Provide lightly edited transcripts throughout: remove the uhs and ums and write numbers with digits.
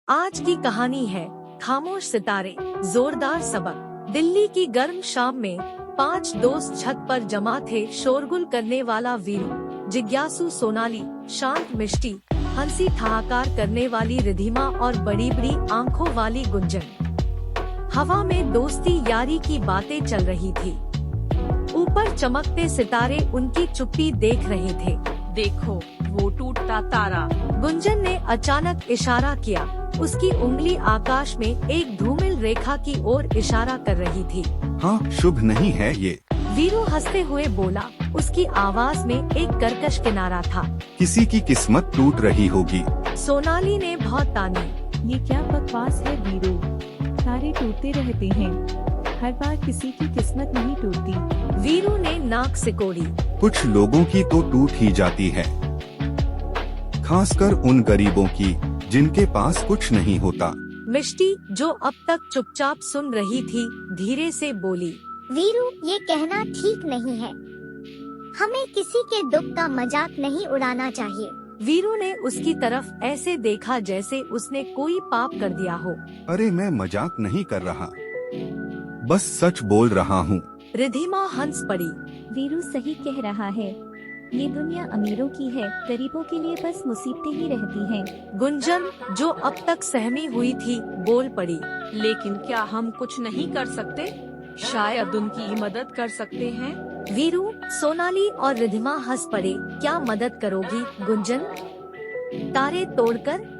आज की कहानी है खामोश सितारे, जोरदार सबक। दिल्ली की गर्म शाम में 5 दोस्त छत पर जमा थे। शोरगुल करने वाला वीरू, जिज्ञासु सोनाली, शांत मिष्टी, हंसी ठहाकार करने वाली रिधिमा और बड़ी बड़ी आंखों वाली गुंजन। हवा में दोस्ती यारी की बातें चल रही थी। ऊपर चमकते सितारे उनकी चुप्पी देख रहे थे। देखो वो टूटता तारा। गुंजन ने अचानक इशारा किया। उसकी उंगली आकाश में एक धूमिल रेखा की ओर इशारा कर रही थी। हाँ, शुभ नहीं है ये। वीरू हंसते हुए बोला। उसकी आवाज में एक कर्कश किनारा था। किसी की किस्मत टूट रही होगी। सोनाली ने बहुत तानी। ये क्या बकवास है वीरू, तारे टूटते रहते हैं, हर बार किसी की किस्मत नहीं टूटती। वीरू ने नाक सिकोड़ी। कुछ लोगों की तो टूट ही जाती है, खासकर उन गरीबों की जिनके पास कुछ नहीं होता। मिष्टी, जो अब तक चुपचाप सुन रही थी, धीरे से बोली। वीरू, ये कहना ठीक नहीं है। हमें किसी के दुख का मजाक नहीं उड़ाना चाहिए। वीरू ने उसकी तरफ ऐसे देखा जैसे उसने कोई पाप कर दिया हो। अरे मैं मजाक नहीं कर रहा, बस सच बोल रहा हूँ। रिधिमा हंस पड़ी। वीरू सही कह रहा है, ये दुनिया अमीरों की है, गरीबों के लिए बस मुसीबतें ही रहती हैं। गुंजन, जो अब तक सहमी हुई थी, बोल पड़ी। लेकिन क्या हम कुछ नहीं कर सकते? शायद उनकी मदद कर सकते हैं। वीरू, सोनाली और रिधिमा हंस पड़े। क्या मदद करोगी गुंजन? तारे तोड़कर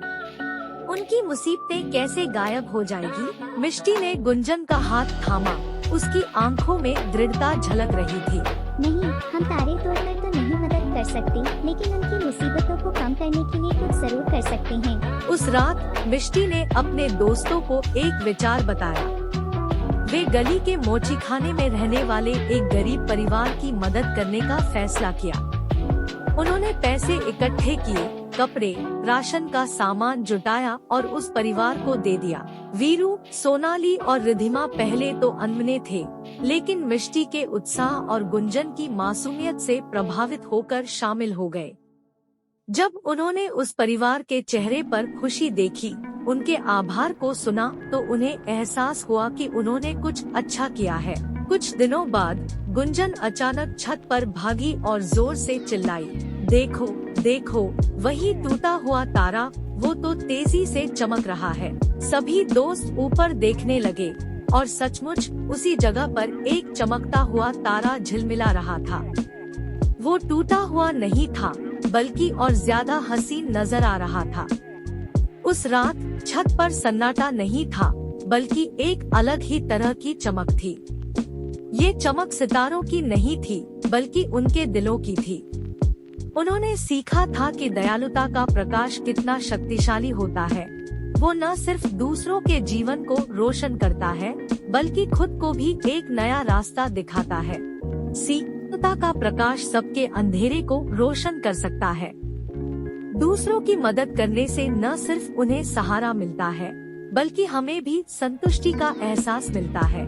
उनकी मुसीबतें कैसे गायब हो जाएगी? मिष्टी ने गुंजन का हाथ थामा। उसकी आंखों में दृढ़ता झलक रही थी। नहीं, हम तारे तोड़कर तो नहीं मदद कर सकते, लेकिन उनकी मुसीबतों को कम करने के लिए कुछ जरूर कर सकते हैं। उस रात मिष्टी ने अपने दोस्तों को एक विचार बताया। वे गली के मोचीखाने में रहने वाले एक गरीब परिवार की मदद करने का फैसला किया। उन्होंने पैसे इकट्ठे किए, कपड़े, राशन का सामान जुटाया और उस परिवार को दे दिया। वीरू, सोनाली और रिधिमा पहले तो अनमने थे, लेकिन मिष्टी के उत्साह और गुंजन की मासूमियत से प्रभावित होकर शामिल हो गए। जब उन्होंने उस परिवार के चेहरे पर खुशी देखी, उनके आभार को सुना, तो उन्हें एहसास हुआ कि उन्होंने कुछ अच्छा किया है। कुछ दिनों बाद गुंजन अचानक छत पर भागी और जोर से चिल्लाई, देखो देखो, वही टूटा हुआ तारा, वो तो तेजी से चमक रहा है। सभी दोस्त ऊपर देखने लगे और सचमुच उसी जगह पर एक चमकता हुआ तारा झिलमिला रहा था। वो टूटा हुआ नहीं था, बल्कि और ज्यादा हसीन नजर आ रहा था। उस रात छत पर सन्नाटा नहीं था, बल्कि एक अलग ही तरह की चमक थी। ये चमक सितारों की नहीं थी, बल्कि उनके दिलों की थी। उन्होंने सीखा था कि दयालुता का प्रकाश कितना शक्तिशाली होता है। वो न सिर्फ दूसरों के जीवन को रोशन करता है, बल्कि खुद को भी एक नया रास्ता दिखाता है। दयालुता का प्रकाश सबके अंधेरे को रोशन कर सकता है। दूसरों की मदद करने से न सिर्फ उन्हें सहारा मिलता है, बल्कि हमें भी संतुष्टि का एहसास मिलता है।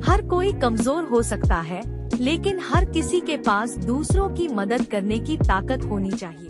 हर कोई कमजोर हो सकता है, लेकिन हर किसी के पास दूसरों की मदद करने की ताकत होनी चाहिए।